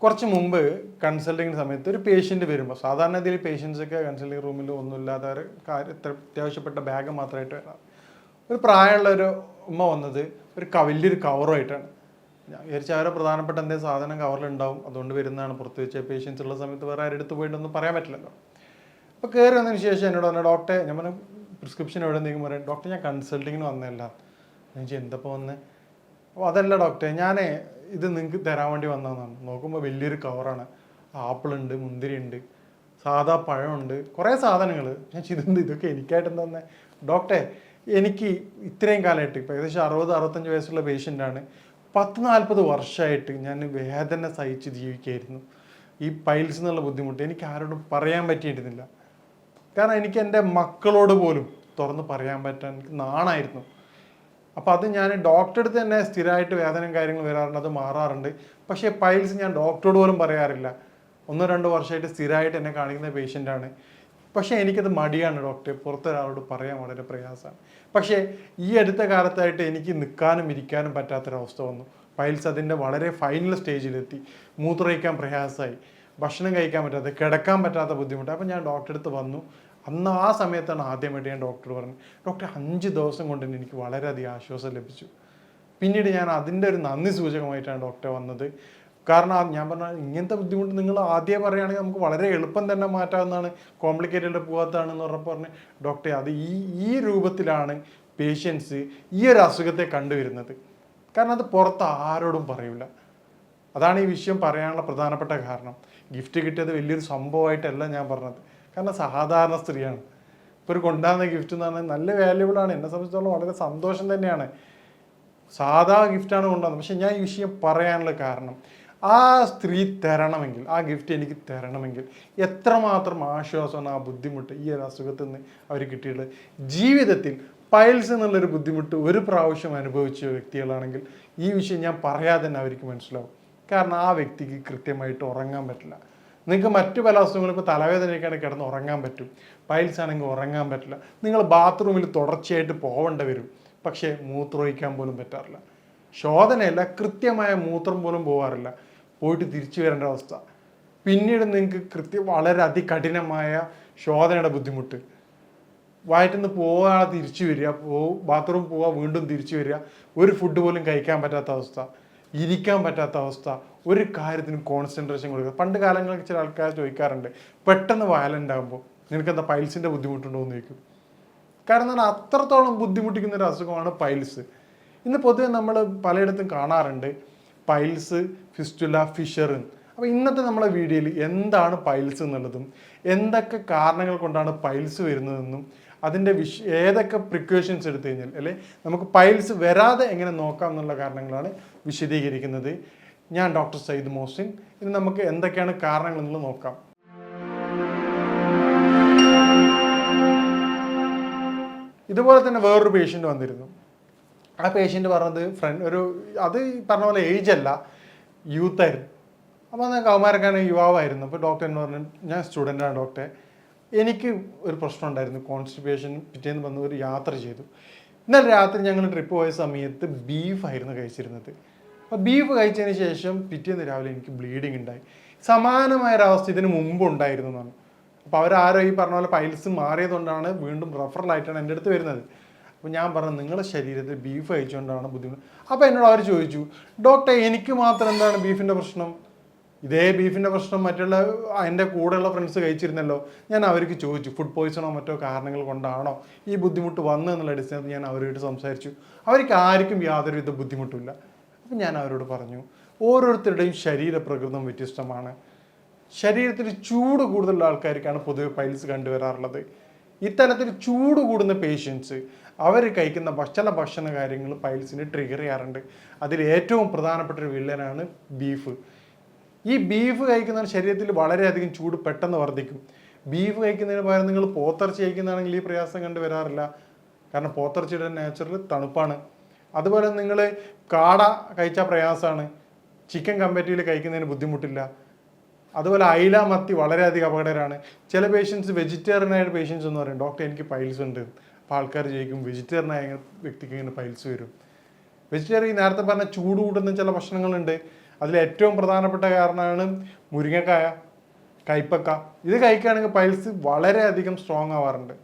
കുറച്ച് മുമ്പ് കൺസൾട്ടിങ് സമയത്ത് ഒരു പേഷ്യൻ്റ് വരുമ്പോൾ സാധാരണ ഇതിൽ പേഷ്യൻസൊക്കെ കൺസൾട്ടിങ് റൂമിൽ ഒന്നുമില്ലാത്ത ഒരു അത്യാവശ്യപ്പെട്ട ബാഗ് മാത്രമായിട്ട് വരാം. ഒരു പ്രായമുള്ള ഒരു ഉമ്മ വന്നത് വലിയൊരു കവറുമായിട്ടാണ്. ഞാൻ വിചാരിച്ച അവരെ പ്രധാനപ്പെട്ട എന്തെങ്കിലും സാധനം കവറിലുണ്ടാവും, അതുകൊണ്ട് വരുന്നതാണ്. പുറത്ത് വെച്ച പേഷ്യൻസ് ഉള്ള സമയത്ത് വേറെ ആരും എടുത്ത് പോയിട്ടൊന്നും പറയാൻ പറ്റില്ലല്ലോ. അപ്പോൾ കയറി വന്നതിന് ശേഷം എന്നോട് പറഞ്ഞു, ഡോക്ടറെ ഞാൻ പറഞ്ഞു പ്രിസ്ക്രിപ്ഷൻ എവിടെ എന്തെങ്കിലും പറയും. ഡോക്ടർ ഞാൻ കൺസൾട്ടിങ്ങിന് വന്നതല്ല. ഞാൻ ചോദിച്ചു എന്തപ്പോൾ വന്നേ? അപ്പോൾ അതല്ല ഡോക്ടറെ, ഞാൻ ഇത് നിങ്ങൾക്ക് തരാൻ വേണ്ടി വന്നതെന്നാണ്. നോക്കുമ്പോൾ വലിയൊരു കവറാണ്. ആപ്പിളുണ്ട്, മുന്തിരിയുണ്ട്, സാധാ പഴമുണ്ട്, കുറേ സാധനങ്ങൾ. ഞാൻ ഇതൊക്കെ എനിക്കായിട്ട് എന്താ തന്നെ? ഡോക്ടറെ എനിക്ക് ഇത്രയും കാലമായിട്ട് ഇപ്പോൾ ഏകദേശം 60-65 വയസ്സുള്ള പേഷ്യൻ്റാണ്. 10-40 വർഷമായിട്ട് ഞാൻ വേദന സഹിച്ച് ജീവിക്കുകയായിരുന്നു. ഈ പൈൽസ് എന്നുള്ള ബുദ്ധിമുട്ട് എനിക്ക് ആരോടും പറയാൻ പറ്റിയിരുന്നില്ല. കാരണം എനിക്ക് എൻ്റെ മക്കളോട് പോലും തുറന്ന് പറയാൻ പറ്റാൻ എനിക്ക് നാണായിരുന്നു. അപ്പോൾ അത് ഞാൻ ഡോക്ടറെ അടുത്ത് തന്നെ സ്ഥിരമായിട്ട് വേദനയും കാര്യങ്ങളും വരാറുണ്ട്, അത് മാറാറുണ്ട്. പക്ഷേ പൈൽസ് ഞാൻ ഡോക്ടറോട് പോലും പറയാറില്ല. 1-2 വർഷമായിട്ട് സ്ഥിരമായിട്ട് എന്നെ കാണിക്കുന്ന പേഷ്യൻ്റാണ്. പക്ഷേ എനിക്കത് മടിയാണ് ഡോക്ടറെ, പുറത്തൊരാളോട് പറയാൻ വളരെ പ്രയാസമാണ്. പക്ഷേ ഈ അടുത്ത കാലത്തായിട്ട് എനിക്ക് നിൽക്കാനും ഇരിക്കാനും പറ്റാത്തൊരവസ്ഥ വന്നു. പൈൽസ് അതിൻ്റെ വളരെ ഫൈനൽ സ്റ്റേജിലെത്തി. മൂത്രമൊഴിക്കാൻ പ്രയാസമായി, ഭക്ഷണം കഴിക്കാൻ പറ്റാത്ത, കിടക്കാൻ പറ്റാത്ത ബുദ്ധിമുട്ട്. അപ്പോൾ ഞാൻ ഡോക്ടറെ അടുത്ത് വന്നു. അന്ന് ആ സമയത്താണ് ആദ്യമായിട്ട് ഞാൻ ഡോക്ടർ പറഞ്ഞു. ഡോക്ടർ 5 ദിവസം കൊണ്ട് തന്നെ എനിക്ക് വളരെയധികം ആശ്വാസം ലഭിച്ചു. പിന്നീട് ഞാൻ അതിൻ്റെ ഒരു നന്ദി സൂചകമായിട്ടാണ് ഡോക്ടറെ വന്നത്. കാരണം ഞാൻ പറഞ്ഞ ഇങ്ങനത്തെ ബുദ്ധിമുട്ട് നിങ്ങൾ ആദ്യം പറയുകയാണെങ്കിൽ നമുക്ക് വളരെ എളുപ്പം തന്നെ മാറ്റാവുന്നതാണ്, കോംപ്ലിക്കേറ്റഡ് പോകാത്തതാണെന്ന് പറഞ്ഞ് ഡോക്ടറെ അത് ഈ രൂപത്തിലാണ് പേഷ്യൻസ് ഈ ഒരു അസുഖത്തെ കണ്ടുവരുന്നത്. കാരണം അത് പുറത്ത് ആരോടും പറയില്ല. അതാണ് ഈ വിഷയം പറയാനുള്ള പ്രധാനപ്പെട്ട കാരണം. ഗിഫ്റ്റ് കിട്ടിയത് വലിയൊരു സംഭവമായിട്ടല്ല ഞാൻ പറഞ്ഞത്. കാരണം സാധാരണ സ്ത്രീയാണ്. ഇപ്പോൾ ഒരു കൊണ്ടുവന്ന ഗിഫ്റ്റ് എന്ന് പറഞ്ഞാൽ നല്ല വാല്യുബിളാണ്. എന്നെ സംബന്ധിച്ചിടത്തോളം വളരെ സന്തോഷം തന്നെയാണ്. സാധാ ഗിഫ്റ്റാണ് കൊണ്ടുവന്നത്. പക്ഷെ ഞാൻ ഈ വിഷയം പറയാനുള്ള കാരണം ആ സ്ത്രീ തരണമെങ്കിൽ, ആ ഗിഫ്റ്റ് എനിക്ക് തരണമെങ്കിൽ എത്രമാത്രം ആശ്വാസമാണ് ആ ബുദ്ധിമുട്ട് ഈ ഒരു അസുഖത്തിൽ നിന്ന് അവർ കിട്ടിയിട്ടുള്ളത്. ജീവിതത്തിൽ പൈൽസ് എന്നുള്ളൊരു ബുദ്ധിമുട്ട് ഒരു പ്രാവശ്യം അനുഭവിച്ച വ്യക്തികളാണെങ്കിൽ ഈ വിഷയം ഞാൻ പറയാതെ തന്നെ അവർക്ക് മനസ്സിലാവും. കാരണം ആ വ്യക്തിക്ക് കൃത്യമായിട്ട് ഉറങ്ങാൻ പറ്റില്ല. നിങ്ങൾക്ക് മറ്റു പല അസുഖങ്ങളും ഇപ്പോൾ തലവേദനയൊക്കെയാണ് കിടന്ന് ഉറങ്ങാൻ പറ്റും, പൈൽസ് ആണെങ്കിൽ ഉറങ്ങാൻ പറ്റില്ല. നിങ്ങൾ ബാത്റൂമിൽ തുടർച്ചയായിട്ട് പോകേണ്ടി വരും, പക്ഷേ മൂത്രമൊഴിക്കാൻ പോലും പറ്റാറില്ല. ശോധനയല്ല, കൃത്യമായ മൂത്രം പോലും പോകാറില്ല, പോയിട്ട് തിരിച്ചു വരേണ്ട അവസ്ഥ. പിന്നീട് നിങ്ങൾക്ക് വളരെ അതികഠിനമായ ശോധനയുടെ ബുദ്ധിമുട്ട്, വയറ്റിൽ നിന്ന് പോകാതെ തിരിച്ചു വരിക, ബാത്റൂം പോവുക, വീണ്ടും തിരിച്ചു വരിക, ഒരു ഫുഡ് പോലും കഴിക്കാൻ പറ്റാത്ത അവസ്ഥ, ഇരിക്കാൻ പറ്റാത്ത അവസ്ഥ, ഒരു കാര്യത്തിനും കോൺസെൻട്രേഷൻ കൊടുക്കുക. പണ്ട് കാലങ്ങളിൽ ചില ആൾക്കാർ ചോദിക്കാറുണ്ട്, പെട്ടെന്ന് വയലൻ്റ് ആകുമ്പോൾ നിനക്കെന്താ പൈൽസിൻ്റെ ബുദ്ധിമുട്ടുണ്ടോ എന്ന് ചോദിക്കും. കാരണം അത്രത്തോളം ബുദ്ധിമുട്ടിക്കുന്ന ഒരു അസുഖമാണ് പൈൽസ്. ഇന്ന് പൊതുവെ നമ്മൾ പലയിടത്തും കാണാറുണ്ട് പൈൽസ്, ഫിസ്റ്റുല, ഫിഷർ. അപ്പോൾ ഇന്നത്തെ നമ്മളെ വീഡിയോയിൽ എന്താണ് പൈൽസ് എന്നുള്ളതും എന്തൊക്കെ കാരണങ്ങൾ കൊണ്ടാണ് പൈൽസ് വരുന്നതെന്നും അതിൻ്റെ ഏതൊക്കെ പ്രിക്കോഷൻസ് എടുത്തു കഴിഞ്ഞാൽ അല്ലെ നമുക്ക് പൈൽസ് വരാതെ എങ്ങനെ നോക്കാം എന്നുള്ള കാരണങ്ങളാണ് വിശദീകരിക്കുന്നത്. ഞാൻ ഡോക്ടർ സയ്യിദ് മോഹ്സിൻ. ഇനി നമുക്ക് എന്തൊക്കെയാണ് കാരണങ്ങൾ എന്നുള്ളത് നോക്കാം. ഇതുപോലെ തന്നെ വേറൊരു പേഷ്യൻ്റ് വന്നിരുന്നു. ആ പേഷ്യൻ്റ് പറഞ്ഞത് അത് പറഞ്ഞ പോലെ ഏജ് അല്ല, യൂത്തായിരുന്നു. അപ്പോൾ ഞാൻ കൗമാരക്കാരൻ യുവാവായിരുന്നു. അപ്പോൾ ഡോക്ടർ എന്ന് പറഞ്ഞു, ഞാൻ സ്റ്റുഡൻ്റാണ് ഡോക്ടറെ, എനിക്ക് ഒരു പ്രശ്നം ഉണ്ടായിരുന്നു, കോൺസ്റ്റിപ്പേഷൻ. പിറ്റേന്ന് വന്ന് ഒരു യാത്ര ചെയ്തു. ഇന്നലെ രാത്രി ഞങ്ങൾ ട്രിപ്പ് പോയ സമയത്ത് ബീഫായിരുന്നു കഴിച്ചിരുന്നത്. അപ്പോൾ ബീഫ് കഴിച്ചതിന് ശേഷം പിറ്റേന്ന് രാവിലെ എനിക്ക് ബ്ലീഡിങ് ഉണ്ടായി. സമാനമായൊരവസ്ഥ ഇതിന് മുമ്പ് ഉണ്ടായിരുന്നു എന്നാണ്. അപ്പോൾ അവരാരോ ഈ പറഞ്ഞ പോലെ പൈൽസ് മാറിയതുകൊണ്ടാണ് വീണ്ടും റെഫറലായിട്ടാണ് എൻ്റെ അടുത്ത് വരുന്നത്. അപ്പോൾ ഞാൻ പറഞ്ഞു, നിങ്ങളുടെ ശരീരത്തിൽ ബീഫ് കഴിച്ചുകൊണ്ടാണ് ബുദ്ധിമുട്ട്. അപ്പോൾ എന്നോട് അവർ ചോദിച്ചു, ഡോക്ടർ എനിക്ക് മാത്രം എന്താണ് ബീഫിൻ്റെ പ്രശ്നം? ഇതേ ബീഫിൻ്റെ പ്രശ്നം മറ്റുള്ള എൻ്റെ കൂടെയുള്ള ഫ്രണ്ട്സ് കഴിച്ചിരുന്നല്ലോ. ഞാൻ അവർക്ക് ചോദിച്ചു, ഫുഡ് പോയ്സണോ മറ്റോ കാരണങ്ങൾ കൊണ്ടാണോ ഈ ബുദ്ധിമുട്ട് വന്നതെന്നുള്ള അടിസ്ഥാനത്തിൽ ഞാൻ അവരോട് സംസാരിച്ചു. അവർക്ക് ആർക്കും യാതൊരുവിധ ബുദ്ധിമുട്ടില്ല. അപ്പം ഞാൻ അവരോട് പറഞ്ഞു, ഓരോരുത്തരുടെയും ശരീരപ്രകൃതം വ്യത്യസ്തമാണ്. ശരീരത്തിൽ ചൂട് കൂടുതലുള്ള ആൾക്കാർക്കാണ് പൊതുവെ പൈൽസ് കണ്ടുവരാറുള്ളത്. ഇത്തരത്തിൽ ചൂട് കൂടുന്ന പേഷ്യൻസ് അവർ കഴിക്കുന്ന ചില ഭക്ഷണ കാര്യങ്ങൾ പൈൽസിനെ ട്രിഗർ ചെയ്യാറുണ്ട്. അതിൽ ഏറ്റവും പ്രധാനപ്പെട്ട ഒരു വില്ലനാണ് ബീഫ്. ഈ ബീഫ് കഴിക്കുന്ന ശരീരത്തിൽ വളരെയധികം ചൂട് പെട്ടെന്ന് വർദ്ധിക്കും. ബീഫ് കഴിക്കുന്നതിന് പകരം നിങ്ങൾ പോത്തിറച്ചി കഴിക്കുന്നതാണെങ്കിൽ ഈ പ്രയാസം കണ്ടുവരാറില്ല. കാരണം പോത്തിറച്ചിയുടെ നേച്ചറിൽ തണുപ്പാണ്. അതുപോലെ നിങ്ങൾ കാട കഴിച്ചാൽ പ്രയാസമാണ്, ചിക്കൻ കമ്പാരിറ്റീവ്ലി കഴിക്കുന്നതിന് ബുദ്ധിമുട്ടില്ല. അതുപോലെ അയില, മത്തി വളരെയധികം അപകടകരമാണ്. ചില പേഷ്യൻസ് വെജിറ്റേറിയനായ പേഷ്യൻസ് എന്ന് പറയും, ഡോക്ടർ എനിക്ക് പൈൽസ് ഉണ്ട്. അപ്പോൾ ആൾക്കാർ ചോദിക്കും, വെജിറ്റേറിയനായ വ്യക്തിക്ക് ഇങ്ങനെ പൈൽസ് വരും? വെജിറ്റേറിയൻ നേരത്തെ പറഞ്ഞ ചൂട് കൂടുന്ന ചില ഭക്ഷണങ്ങളുണ്ട്, അതിൽ ഏറ്റവും പ്രധാനപ്പെട്ട കാരണമാണ് മുരിങ്ങക്കായ, കൈപ്പക്ക. ഇത് കഴിക്കുകയാണെങ്കിൽ പൈൽസ് വളരെയധികം സ്ട്രോങ് ആവാറുണ്ട്.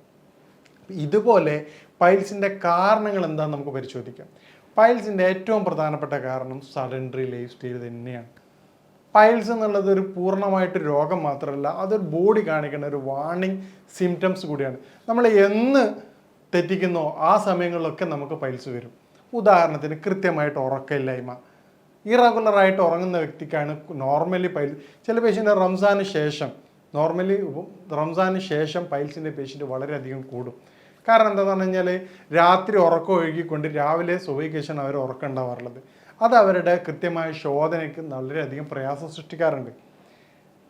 ഇതുപോലെ പൈൽസിൻ്റെ കാരണങ്ങൾ എന്താണെന്ന് നമുക്ക് പരിശോധിക്കാം. പൈൽസിൻ്റെ ഏറ്റവും പ്രധാനപ്പെട്ട കാരണം സഡൻഡറി ലൈഫ് സ്റ്റൈൽ തന്നെയാണ്. പൈൽസ് എന്നുള്ളത് ഒരു പൂർണ്ണമായിട്ട് രോഗം മാത്രമല്ല, അതൊരു ബോഡി കാണിക്കുന്ന ഒരു വാർണിംഗ് സിംറ്റംസ് കൂടിയാണ്. നമ്മൾ എന്ന് തെറ്റിക്കുന്നോ ആ സമയങ്ങളിലൊക്കെ നമുക്ക് പൈൽസ് വരും. ഉദാഹരണത്തിന് കൃത്യമായിട്ട് ഉറക്കമില്ലായ്മ, ഇറഗുലറായിട്ട് ഉറങ്ങുന്ന വ്യക്തിക്കാണ് നോർമലി ചില പേഷ്യൻ്റ് റംസാന് ശേഷം പൈൽസിൻ്റെ പേഷ്യൻ്റ് വളരെയധികം കൂടും. കാരണം എന്താണെന്ന് പറഞ്ഞു കഴിഞ്ഞാൽ രാത്രി ഉറക്കം ഒഴുകിക്കൊണ്ട് രാവിലെ സുബഹിക്ക് ശേഷം അവർ ഉറക്കം ഉണ്ടാവാറുള്ളത്. അത് അവരുടെ കൃത്യമായ ശോധനയ്ക്ക് വളരെയധികം പ്രയാസം സൃഷ്ടിക്കാറുണ്ട്.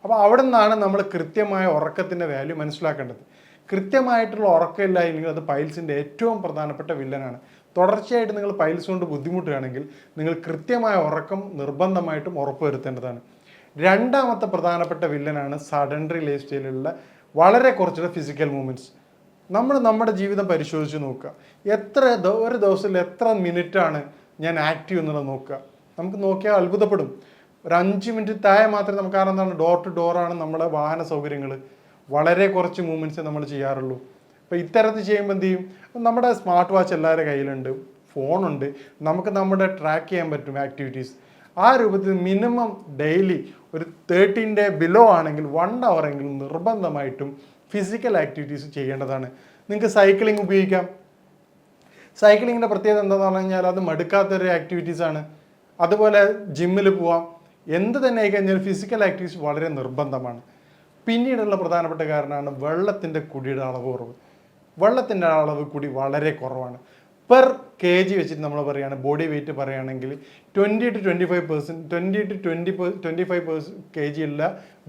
അപ്പോൾ അവിടെ നിന്നാണ് നമ്മൾ കൃത്യമായ ഉറക്കത്തിൻ്റെ വാല്യൂ മനസ്സിലാക്കേണ്ടത്. കൃത്യമായിട്ടുള്ള ഉറക്കമില്ലായെങ്കിൽ അത് പൈൽസിൻ്റെ ഏറ്റവും പ്രധാനപ്പെട്ട വില്ലനാണ്. തുടർച്ചയായിട്ട് നിങ്ങൾ പൈൽസ് കൊണ്ട് ബുദ്ധിമുട്ടുകയാണെങ്കിൽ നിങ്ങൾ കൃത്യമായ ഉറക്കം നിർബന്ധമായിട്ടും ഉറപ്പുവരുത്തേണ്ടതാണ്. രണ്ടാമത്തെ പ്രധാനപ്പെട്ട വില്ലനാണ് സഡൻഡറി ലൈഫ് സ്റ്റൈലിലുള്ള വളരെ കുറച്ചുള്ള ഫിസിക്കൽ മൂവ്മെൻറ്റ്സ്. നമ്മുടെ ജീവിതം പരിശോധിച്ച് നോക്കുക. ഒരു ദിവസത്തിൽ എത്ര മിനിറ്റാണ് ഞാൻ ആക്റ്റീവ് എന്നുള്ളത് നോക്കുക. നമുക്ക് നോക്കിയാൽ അത്ഭുതപ്പെടും. ഒരു 5 മിനിറ്റ് താഴെ മാത്രമേ നമുക്ക്, കാരണം എന്താണ്, ഡോർ ടു ഡോറാണ് നമ്മുടെ വാഹന സൗകര്യങ്ങൾ. വളരെ കുറച്ച് മൂവ്മെൻറ്റ്സേ നമ്മൾ ചെയ്യാറുള്ളൂ. അപ്പോൾ ഇത്തരത്തിൽ ചെയ്യുമ്പോൾ എന്ത് ചെയ്യും, നമ്മുടെ സ്മാർട്ട് വാച്ച് എല്ലാവരുടെ കയ്യിലുണ്ട്, ഫോണുണ്ട്, നമുക്ക് ട്രാക്ക് ചെയ്യാൻ പറ്റും ആക്ടിവിറ്റീസ്. ആ രൂപത്തിൽ മിനിമം ഡെയിലി ഒരു 13 ഡേ ബിലോ ആണെങ്കിൽ 1 hour എങ്കിലും നിർബന്ധമായിട്ടും ഫിസിക്കൽ ആക്ടിവിറ്റീസ് ചെയ്യേണ്ടതാണ്. നിങ്ങൾക്ക് സൈക്ലിംഗ് ഉപയോഗിക്കാം. സൈക്ലിങ്ങിൻ്റെ പ്രത്യേകത എന്താണെന്ന് പറഞ്ഞു കഴിഞ്ഞാൽ അത് മടുക്കാത്തൊരു ആക്ടിവിറ്റീസാണ്. അതുപോലെ ജിമ്മിൽ പോവാം. എന്ത് തന്നെ ആയിക്കഴിഞ്ഞാൽ ഫിസിക്കൽ ആക്ടിവിറ്റീസ് വളരെ നിർബന്ധമാണ്. പിന്നീടുള്ള പ്രധാനപ്പെട്ട കാരണമാണ് വെള്ളത്തിൻ്റെ കുടിയുടെ അളവ് കുറവ്. വെള്ളത്തിൻ്റെ അളവ് കൂടി വളരെ കുറവാണ്. പെർ kg വെച്ചിട്ട് നമ്മൾ പറയുകയാണ്, ബോഡി വെയിറ്റ് പറയുകയാണെങ്കിൽ 20 to 25 kg ഉള്ള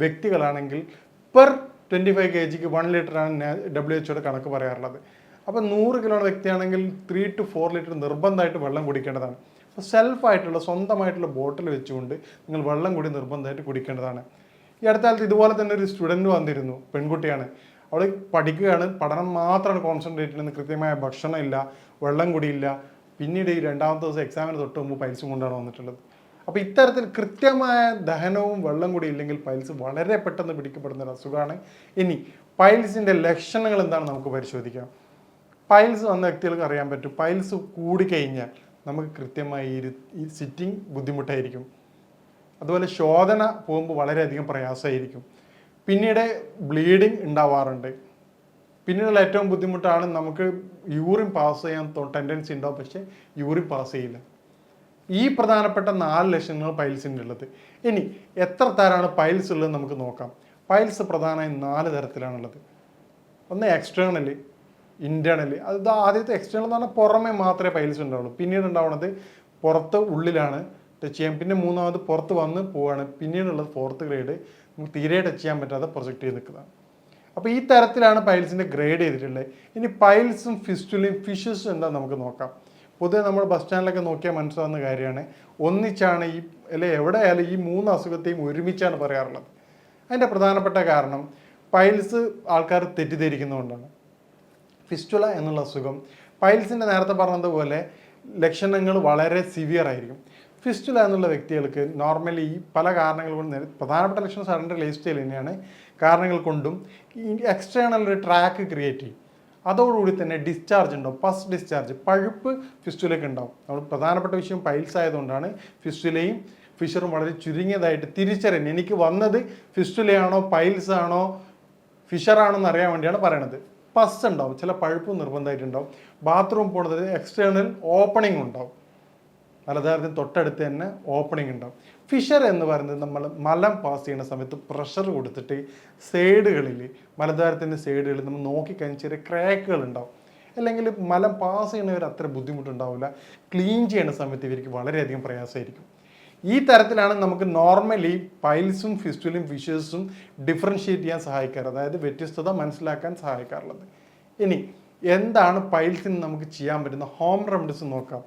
വ്യക്തികളാണെങ്കിൽ പെർ 25 kgക്ക് 1 ലിറ്ററാണ് WHO കണക്ക് പറയാറുള്ളത്. അപ്പോൾ 100 കിലോ വ്യക്തിയാണെങ്കിൽ 3 to 4 ലിറ്റർ നിർബന്ധമായിട്ട് വെള്ളം കുടിക്കേണ്ടതാണ്. അപ്പോൾ സെൽഫായിട്ടുള്ള സ്വന്തമായിട്ടുള്ള ബോട്ടിൽ വെച്ചുകൊണ്ട് നിങ്ങൾ വെള്ളം കൂടി നിർബന്ധമായിട്ട് കുടിക്കേണ്ടതാണ്. ഈ അടുത്ത കാലത്ത് ഇതുപോലെ തന്നെ ഒരു സ്റ്റുഡൻറ്റ് വന്നിരുന്നു, പെൺകുട്ടിയാണ്. അവൾ പഠിക്കുകയാണ്, പഠനം മാത്രമാണ് കോൺസെൻട്രേറ്റ് ചെയ്യുന്നത്, കൃത്യമായ ഭക്ഷണം ഇല്ല, വെള്ളം കുടിയില്ല. പിന്നീട് ഈ 2ാമത്തെ ദിവസം എക്സാമിന് തൊട്ട് മുമ്പ് പൈൽസും കൊണ്ടാണ് വന്നിട്ടുള്ളത്. അപ്പോൾ ഇത്തരത്തിൽ കൃത്യമായ ദഹനവും വെള്ളം കൂടി ഇല്ലെങ്കിൽ പൈൽസ് വളരെ പെട്ടെന്ന് പിടിക്കപ്പെടുന്ന ഒരു അസുഖമാണ്. ഇനി പൈൽസിൻ്റെ ലക്ഷണങ്ങൾ എന്താണ് നമുക്ക് പരിശോധിക്കാം. പൈൽസ് വന്ന വ്യക്തികൾക്ക് അറിയാൻ പറ്റും, പൈൽസ് കൂടിക്കഴിഞ്ഞാൽ നമുക്ക് കൃത്യമായി ഈ സിറ്റിംഗ് ബുദ്ധിമുട്ടായിരിക്കും. അതുപോലെ ശോധന പോകുമ്പോൾ വളരെയധികം പ്രയാസമായിരിക്കും. പിന്നീട് ബ്ലീഡിങ് ഉണ്ടാവാറുണ്ട്. പിന്നീടുള്ള ഏറ്റവും ബുദ്ധിമുട്ടാണ് നമുക്ക് യൂറിൻ പാസ് ചെയ്യാൻ ടെൻഡൻസി ഉണ്ടാവും, പക്ഷേ യൂറിൻ പാസ് ചെയ്യില്ല. ഈ പ്രധാനപ്പെട്ട 4 ലക്ഷണങ്ങൾ പൈൽസിൻ്റെ ഉള്ളത്. ഇനി എത്ര തരമാണ് പൈൽസ് ഉള്ളത് നമുക്ക് നോക്കാം. പൈൽസ് പ്രധാനമായും 4 തരത്തിലാണുള്ളത്. ഒന്ന് എക്സ്റ്റേണലി, ഇൻറ്റേർണലി. അത് ആദ്യത്തെ എക്സ്റ്റേണൽ എന്ന് പറഞ്ഞാൽ പുറമേ മാത്രമേ പൈൽസ് ഉണ്ടാവുള്ളൂ. പിന്നീട് ഉണ്ടാവുന്നത് പുറത്ത് ഉള്ളിലാണ് ടച്ച് ചെയ്യാൻ. പിന്നെ മൂന്നാമത് പുറത്ത് വന്ന് പോവുകയാണ്. പിന്നീടുള്ളത് 4th ഗ്രേഡ്, നമുക്ക് തീരെ ടച്ച് ചെയ്യാൻ പറ്റാതെ പ്രൊജക്റ്റ് ചെയ്ത് നിൽക്കുന്നതാണ്. അപ്പോൾ ഈ തരത്തിലാണ് പൈൽസിൻ്റെ ഗ്രേഡ് ചെയ്തിട്ടുള്ളത്. ഇനി പൈൽസും ഫിസ്റ്റുലയും ഫിഷസും എന്താ നമുക്ക് നോക്കാം. പൊതുവെ നമ്മൾ ബസ് സ്റ്റാൻഡിലൊക്കെ നോക്കിയാൽ മനസ്സിലാവുന്ന കാര്യമാണ്, ഒന്നിച്ചാണ് എവിടെ ആയാലും ഈ 3 അസുഖത്തെയും ഒരുമിച്ചാണ് പറയാറുള്ളത്. അതിൻ്റെ പ്രധാനപ്പെട്ട കാരണം പൈൽസ് ആൾക്കാർ തെറ്റിദ്ധരിക്കുന്നതുകൊണ്ടാണ്. ഫിസ്റ്റുല എന്നുള്ള അസുഖം പൈൽസിൻ്റെ നേരത്തെ പറഞ്ഞതുപോലെ ലക്ഷണങ്ങൾ വളരെ സിവിയർ ആയിരിക്കും. ഫിസ്റ്റുല എന്നുള്ള വ്യക്തികൾക്ക് നോർമലി പല കാരണങ്ങൾ കൊണ്ട്, പ്രധാനപ്പെട്ട ലക്ഷണം സഡൻഡറി ലൈഫ് സ്റ്റൈൽ തന്നെയാണ്, കാരണങ്ങൾ കൊണ്ടും എക്സ്റ്റേണൽ ഒരു ട്രാക്ക് ക്രിയേറ്റ് ചെയ്യും. അതോടുകൂടി തന്നെ ഡിസ്ചാർജ് ഉണ്ടാവും, പസ് ഡിസ്ചാർജ്, പഴുപ്പ് ഫിസ്റ്റുലയ്ക്ക് ഉണ്ടാവും. നമ്മൾ പ്രധാനപ്പെട്ട വിഷയം പൈൽസ് ആയതുകൊണ്ടാണ് ഫിസ്റ്റുലയും ഫിഷറും വളരെ ചുരുങ്ങിയതായിട്ട് തിരിച്ചറിയാൻ, എനിക്ക് വന്നത് ഫിസ്റ്റുലയാണോ പൈൽസ് ആണോ ഫിഷറാണോ എന്ന് അറിയാൻ വേണ്ടിയാണ് പറയണത്. പസ് ഉണ്ടാവും, ചില പഴുപ്പ് നിർബന്ധമായിട്ടുണ്ടാവും. ബാത്റൂം പോകുന്നത് എക്സ്റ്റേണൽ ഓപ്പണിംഗ് ഉണ്ടാവും, മലദ്വാരത്തിന് തൊട്ടടുത്ത് തന്നെ ഓപ്പണിംഗ് ഉണ്ടാവും. ഫിഷർ എന്ന് പറയുന്നത് നമ്മൾ മലം പാസ് ചെയ്യുന്ന സമയത്ത് പ്രഷർ കൊടുത്തിട്ട് സൈഡുകളിൽ, മലദ്വാരത്തിൻ്റെ സൈഡുകളിൽ നമ്മൾ നോക്കിക്കഴിഞ്ഞാൽ ചെറിയ ക്രാക്കുകൾ ഉണ്ടാവും. അല്ലെങ്കിൽ മലം പാസ് ചെയ്യുന്നവർ അത്ര ബുദ്ധിമുട്ടുണ്ടാവില്ല, ക്ലീൻ ചെയ്യുന്ന സമയത്ത് ഇവർക്ക് വളരെയധികം പ്രയാസമായിരിക്കും. ഈ തരത്തിലാണ് നമുക്ക് നോർമലി പൈൽസും ഫിസ്റ്റുലയും ഫിഷേഴ്സും ഡിഫറൻഷിയേറ്റ് ചെയ്യാൻ സഹായിക്കാറ്, അതായത് വ്യത്യസ്തത മനസ്സിലാക്കാൻ സഹായിക്കാറുള്ളത്. ഇനി എന്താണ് പൈൽസിന് നമുക്ക് ചെയ്യാൻ പറ്റുന്ന ഹോം റെമഡീസ് നോക്കാം.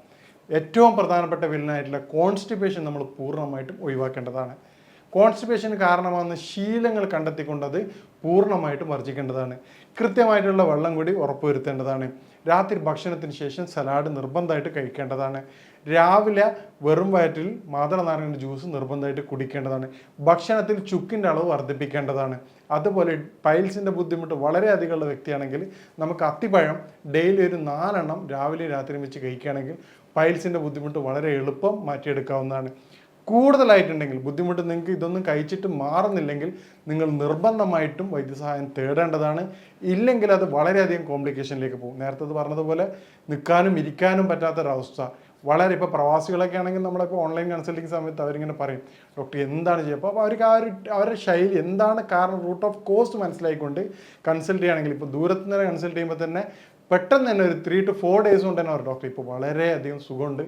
ഏറ്റവും പ്രധാനപ്പെട്ട വില്ലനായിട്ടുള്ള കോൺസ്റ്റിപ്പേഷൻ നമ്മൾ പൂർണ്ണമായിട്ടും ഒഴിവാക്കേണ്ടതാണ്. കോൺസ്റ്റിപ്പേഷന് കാരണമാകുന്ന ശീലങ്ങൾ കണ്ടെത്തിക്കൊണ്ടത് പൂർണ്ണമായിട്ടും വർജിക്കേണ്ടതാണ്. കൃത്യമായിട്ടുള്ള വെള്ളം കൂടി ഉറപ്പുവരുത്തേണ്ടതാണ്. രാത്രി ഭക്ഷണത്തിന് ശേഷം സലാഡ് നിർബന്ധമായിട്ട് കഴിക്കേണ്ടതാണ്. രാവിലെ വെറും വയറ്റിൽ മാതളനാരങ്ങ ജ്യൂസ് നിർബന്ധമായിട്ട് കുടിക്കേണ്ടതാണ്. ഭക്ഷണത്തിൽ ചുക്കിൻ്റെ അളവ് വർദ്ധിപ്പിക്കേണ്ടതാണ്. അതുപോലെ പൈൽസിൻ്റെ ബുദ്ധിമുട്ട് വളരെ അധികമുള്ള വ്യക്തിയാണെങ്കിൽ നമുക്ക് അത്തിപ്പഴം ഡെയിലി ഒരു 4 എണ്ണം രാവിലെയും രാത്രിയും വെച്ച് കഴിക്കുകയാണെങ്കിൽ പൈൽസിൻ്റെ ബുദ്ധിമുട്ട് വളരെ എളുപ്പം മാറ്റിയെടുക്കാവുന്നതാണ്. കൂടുതലായിട്ടുണ്ടെങ്കിൽ ബുദ്ധിമുട്ട് നിങ്ങൾക്ക് ഇതൊന്നും കഴിച്ചിട്ട് മാറുന്നില്ലെങ്കിൽ നിങ്ങൾ നിർബന്ധമായിട്ടും വൈദ്യസഹായം തേടേണ്ടതാണ്. ഇല്ലെങ്കിൽ അത് വളരെയധികം കോംപ്ലിക്കേഷനിലേക്ക് പോകും. നേരത്തെ പറഞ്ഞതുപോലെ നിൽക്കാനും ഇരിക്കാനും പറ്റാത്തൊരവസ്ഥ. വളരെ ഇപ്പോൾ പ്രവാസികളൊക്കെ ആണെങ്കിൽ നമ്മളിപ്പോൾ ഓൺലൈൻ കൺസൾട്ടിങ് സമയത്ത് അവരിങ്ങനെ പറയും ഡോക്ടർ എന്താണ് ചെയ്യുക. അപ്പോൾ അവർക്ക് അവരുടെ ശൈലി എന്താണ് കാരണം റൂട്ട് ഓഫ് കോസ്റ്റ് മനസ്സിലായിക്കൊണ്ട് കൺസൾട്ട് ചെയ്യുകയാണെങ്കിൽ ഇപ്പോൾ ദൂരത്ത് നിന്ന് കൺസൾട്ട് ചെയ്യുമ്പോൾ തന്നെ പെട്ടെന്ന് തന്നെ ഒരു 3 to 4 days കൊണ്ട് തന്നെ പറയും ഡോക്ടർ ഇപ്പോൾ വളരെയധികം സുഖമുണ്ട്,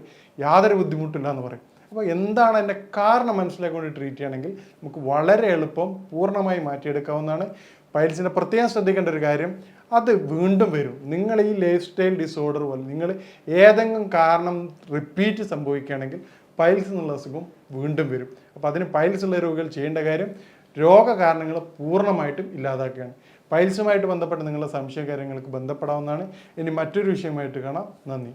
യാതൊരു ബുദ്ധിമുട്ടില്ല എന്ന് പറയും. അപ്പോൾ എന്താണ് അതിൻ്റെ കാരണം മനസ്സിലാക്കിക്കൊണ്ട് ട്രീറ്റ് ചെയ്യണമെങ്കിൽ നമുക്ക് വളരെ എളുപ്പം പൂർണ്ണമായി മാറ്റിയെടുക്കാവുന്നതാണ്. പൈൽസിനെ പ്രത്യേകം ശ്രദ്ധിക്കേണ്ട ഒരു കാര്യം, അത് വീണ്ടും വരും. നിങ്ങൾ ഈ ലൈഫ് സ്റ്റൈൽ ഡിസോർഡർ പോലെ നിങ്ങൾ ഏതെങ്കിലും കാരണം റിപ്പീറ്റ് സംഭവിക്കുകയാണെങ്കിൽ പൈൽസ് എന്നുള്ള അസുഖം വീണ്ടും വരും. അപ്പോൾ അതിന് പൈൽസ് ഉള്ള രോഗികൾ ചെയ്യേണ്ട കാര്യം രോഗകാരണങ്ങൾ പൂർണ്ണമായിട്ടും ഇല്ലാതാക്കുകയാണ്. പൈൽസുമായിട്ട് ബന്ധപ്പെട്ട് നിങ്ങളുടെ സംശയ കാര്യങ്ങൾക്ക് ബന്ധപ്പെടാവുന്നതാണ്. ഇനി മറ്റൊരു വിഷയമായിട്ട് കാണാം. നന്ദി.